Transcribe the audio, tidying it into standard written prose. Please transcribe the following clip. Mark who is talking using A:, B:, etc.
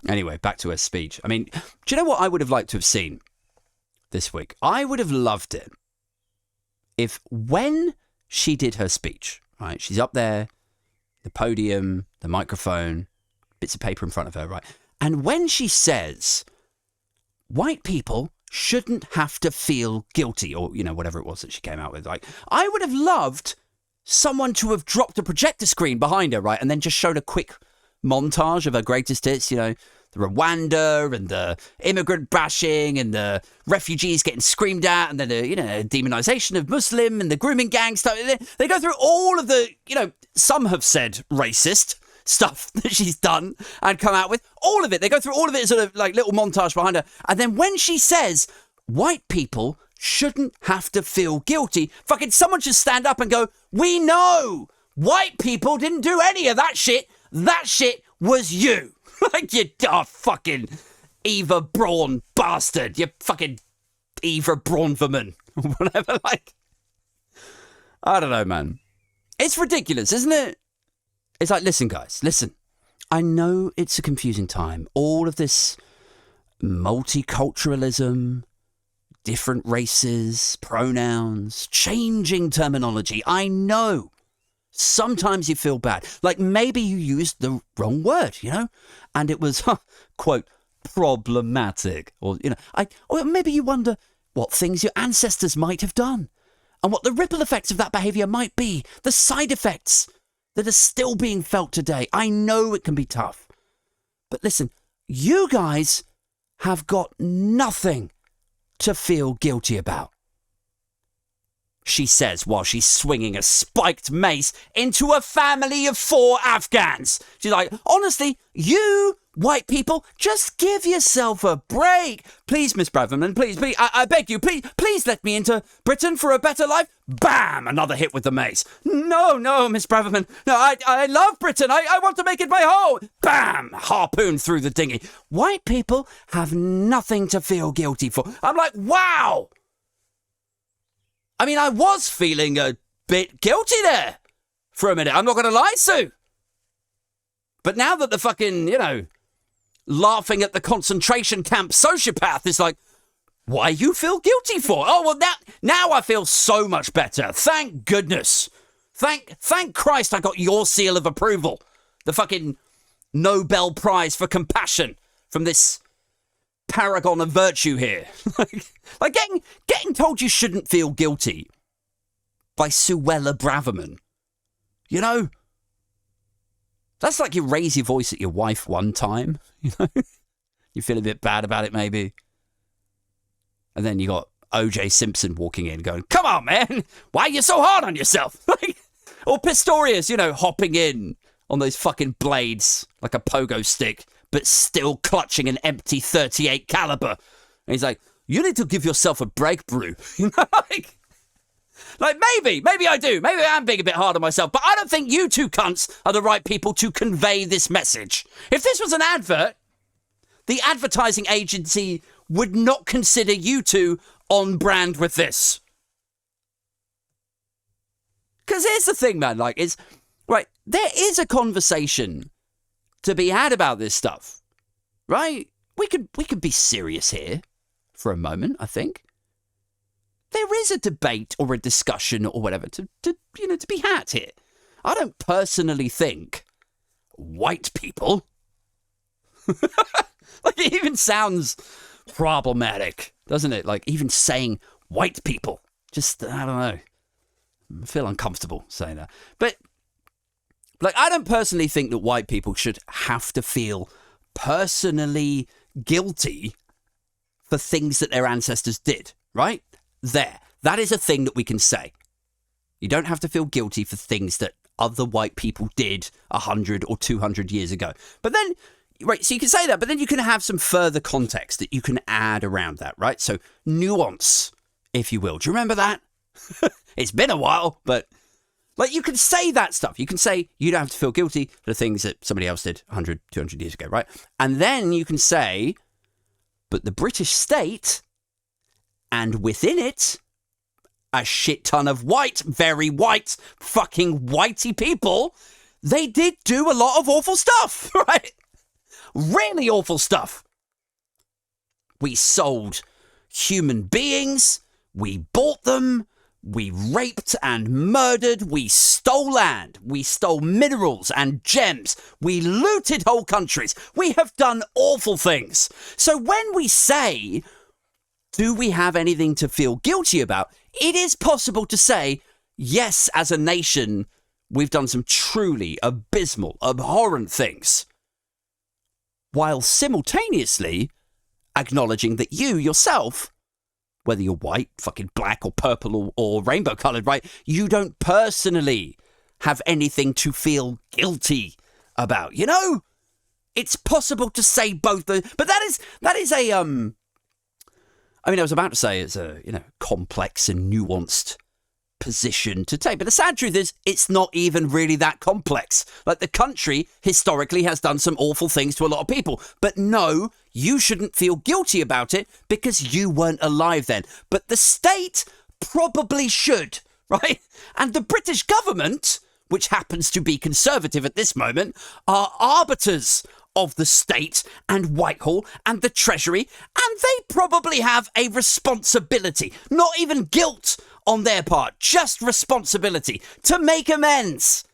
A: Anyway, back to her speech. I mean, do you know what I would have liked to have seen this week? I would have loved it if when she did her speech, right, she's up there, the podium, the microphone, bits of paper in front of her, right? And when she says, white people shouldn't have to feel guilty, or, you know, whatever it was that she came out with, like, I would have loved someone to have dropped a projector screen behind her, right? And then just showed a quick montage of her greatest hits, you know, the Rwanda and the immigrant bashing and the refugees getting screamed at and then the, you know, demonization of Muslim and the grooming gang stuff. They go through all of the, you know, some have said racist stuff that she's done and come out with. All of it. They go through all of it as sort of like little montage behind her. And then when she says, white people shouldn't have to feel guilty, fucking someone should stand up and go, we know white people didn't do any of that shit. That shit was you. Like, you fucking Eva Braun bastard. You fucking Eva Braunverman. Whatever, like. I don't know, man. It's ridiculous, isn't it? It's like, listen, guys, listen. I know it's a confusing time. All of this multiculturalism, different races, pronouns, changing terminology. I know. Sometimes you feel bad. Like maybe you used the wrong word, you know? And it was, quote, problematic. Or, you know, or maybe you wonder what things your ancestors might have done and what the ripple effects of that behaviour might be, the side effects that are still being felt today. I know it can be tough. But listen, you guys have got nothing to feel guilty about, she says while she's swinging a spiked mace into a family of 4 Afghans. She's like, honestly, you white people, just give yourself a break. Please, Miss Braverman, please, I beg you, please let me into Britain for a better life. Bam! Another hit with the mace. No, Miss Braverman. No, I love Britain. I want to make it my home. Bam! Harpoon through the dinghy. White people have nothing to feel guilty for. I'm like, wow! I mean, I was feeling a bit guilty there for a minute. I'm not going to lie, Sue. But now that the fucking, you know, laughing at the concentration camp sociopath is like, why you feel guilty for? Oh, well, now I feel so much better. Thank goodness. Thank Christ I got your seal of approval. The fucking Nobel Prize for Compassion from this paragon of virtue here. like getting told you shouldn't feel guilty by Suella Braverman. You know? That's like you raise your voice at your wife one time, you know? You feel a bit bad about it maybe. And then you got O.J. Simpson walking in going, come on, man, why are you so hard on yourself? Or Pistorius, you know, hopping in on those fucking blades like a pogo stick, but still clutching an empty 38 caliber. And he's like, you need to give yourself a break, brew. You know, like maybe I do. Maybe I am being a bit hard on myself, but I don't think you two cunts are the right people to convey this message. If this was an advert, the advertising agency would not consider you two on brand with this. Because here's the thing, man, like, it's, right, there is a conversation to be had about this stuff, right? We could be serious here for a moment, I think. There is a debate or a discussion or whatever to be had here. I don't personally think white people, like it even sounds problematic, doesn't it? Like even saying white people, just, I don't know. I feel uncomfortable saying that. But like, I don't personally think that white people should have to feel personally guilty for things that their ancestors did, right? There. That is a thing that we can say. You don't have to feel guilty for things that other white people did 100 or 200 years ago. But then, right, so you can say that, but then you can have some further context that you can add around that, right? So nuance, if you will. Do you remember that? It's been a while, but like you can say that stuff. You can say you don't have to feel guilty for the things that somebody else did 100, 200 years ago, right? And then you can say, but the British state, and within it, a shit ton of white, very white, fucking whitey people, they did do a lot of awful stuff, right? really awful stuff. We sold human beings, we bought them, we raped and murdered, we stole land, we stole minerals and gems, we looted whole countries. We have done awful things. So when we say, do we have anything to feel guilty about? It is possible to say, yes, as a nation, we've done some truly abysmal, abhorrent things, while simultaneously acknowledging that you yourself, whether you're white, fucking black or purple or rainbow coloured, right, you don't personally have anything to feel guilty about, you know? It's possible to say both, but that is a, I mean, I was about to say it's a, complex and nuanced position to take. But the sad truth is, it's not even really that complex. Like, the country historically has done some awful things to a lot of people. But no, you shouldn't feel guilty about it because you weren't alive then. But the state probably should, right? And the British government, which happens to be conservative at this moment, are arbiters of the state and Whitehall and the Treasury, and they probably have a responsibility, not even guilt on their part, just responsibility to make amends